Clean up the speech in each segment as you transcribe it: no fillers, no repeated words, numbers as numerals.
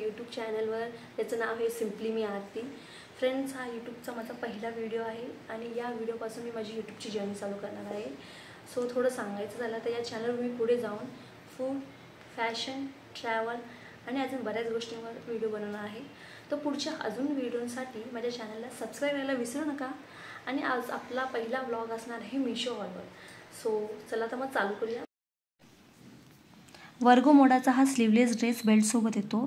YouTube चॅनलवर. त्याचं नाव आहे सिम्पली मी आरती. फ्रेंड्स, हा यूट्यूबचा माझा पहिला व्हिडिओ आहे आणि या व्हिडिओपासून मी माझी यूट्यूबची जर्नी चालू करणार आहे. सो थोडं सांगायचं झालं तर या चॅनलवर मी पुढे जाऊन फूड, फॅशन, ट्रॅव्हल आणि अजून बऱ्याच गोष्टींवर व्हिडिओ बनवणार आहे. तर पुढच्या अजून व्हिडिओसाठी माझ्या चॅनलला सबस्क्राईब करायला विसरू नका. आणि आज आपला पहिला व्लॉग असणार आहे मिशो हॉलवर. सो चला तर मग चालू करूया. वर्गो मोडाचा हा स्लीवलेस ड्रेस बेल्टसोबत येतो.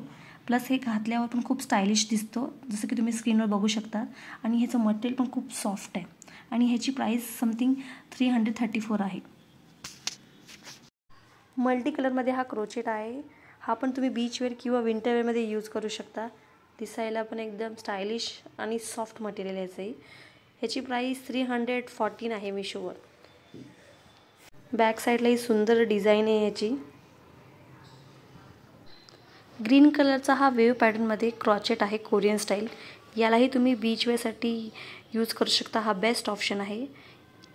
प्लस हे घातल्यावर पण खूप स्टायलिश दिसतो, जसं की तुम्ही स्क्रीनवर बघू शकता. आणि ह्याचं मटेरियल पण खूप सॉफ्ट आहे आणि ह्याची प्राईस समथिंग 334 आहे. मल्टी कलरमध्ये हा क्रोचेट आहे. हा पण तुम्ही बीचवेअर किंवा विंटरवेअरमध्ये यूज करू शकता. दिसायला पण एकदम स्टायलिश आणि सॉफ्ट मटेरियल याचं. ह्याची प्राईस 314 आहे मिशोवर. बॅक साईडला ही सुंदर डिझाईन आहे याची. ग्रीन कलरचा हा वेव्ह पॅटर्नमध्ये क्रॉचेट आहे, कोरियन स्टाईल. यालाही तुम्ही बीचवेअरसाठी यूज करू शकता. हा बेस्ट ऑप्शन आहे.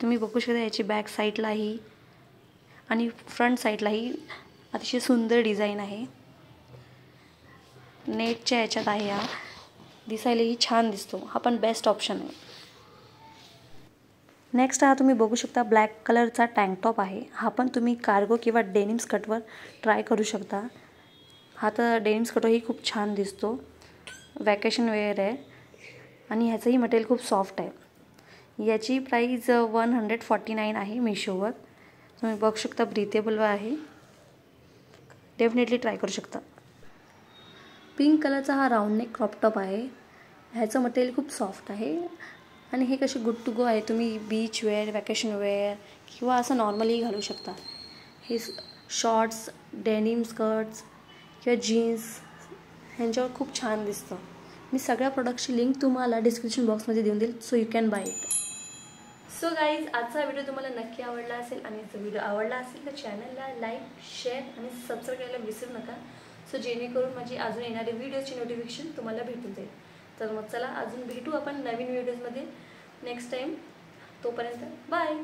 तुम्ही बघू शकता याची बॅक साईडलाही आणि फ्रंट साईडलाही अतिशय सुंदर डिझाईन आहे. नेटच्या याच्यात आहे. हा दिसायलाही छान दिसतो. हा पण बेस्ट ऑप्शन आहे. नेक्स्ट हा तुम्ही बघू शकता ब्लॅक कलरचा टँकटॉप आहे. हा पण तुम्ही कार्गो किंवा डेनिम्स कटवर ट्राय करू शकता. हा तर डेनिम्स कटही खूप छान दिसतो. वॅकेशन वेअर आहे आणि ह्याचंही मटेरियल खूप सॉफ्ट आहे. याची प्राईज 149 आहे मिशोवर. तुम्ही बघू शकता ब्रीथेबल आहे. डेफिनेटली ट्राय करू शकता. पिंक कलरचा हा राऊंड नेक क्रॉप टॉप आहे. ह्याचं मटेरियल खूप सॉफ्ट आहे आणि हे कसे गुड टू गो आहे. तुम्ही बीच वेअर, वॅकेशन वेअर किंवा असं नॉर्मली घालू शकता. हे शॉर्ट्स, डेनिम स्कर्ट्स किंवा जीन्स ह्यांच्यावर खूप छान दिसतं. मी सगळ्या प्रोडक्टची लिंक तुम्हाला डिस्क्रिप्शन बॉक्समध्ये देऊन देईल, so you can buy it. So guys, आजचा व्हिडिओ तुम्हाला नक्की आवडला असेल आणि जर व्हिडिओ आवडला असेल तर चॅनलला लाईक, शेअर आणि सबस्क्राईब करायला विसरू नका. सो जेणेकरून माझी अजून येणारी व्हिडिओची नोटिफिकेशन तुम्हाला भेटून जाईल. तर मग चला अजून भेटू आपण नवीन व्हिडिओजमध्ये नेक्स्ट टाईम. तोपर्यंत बाय.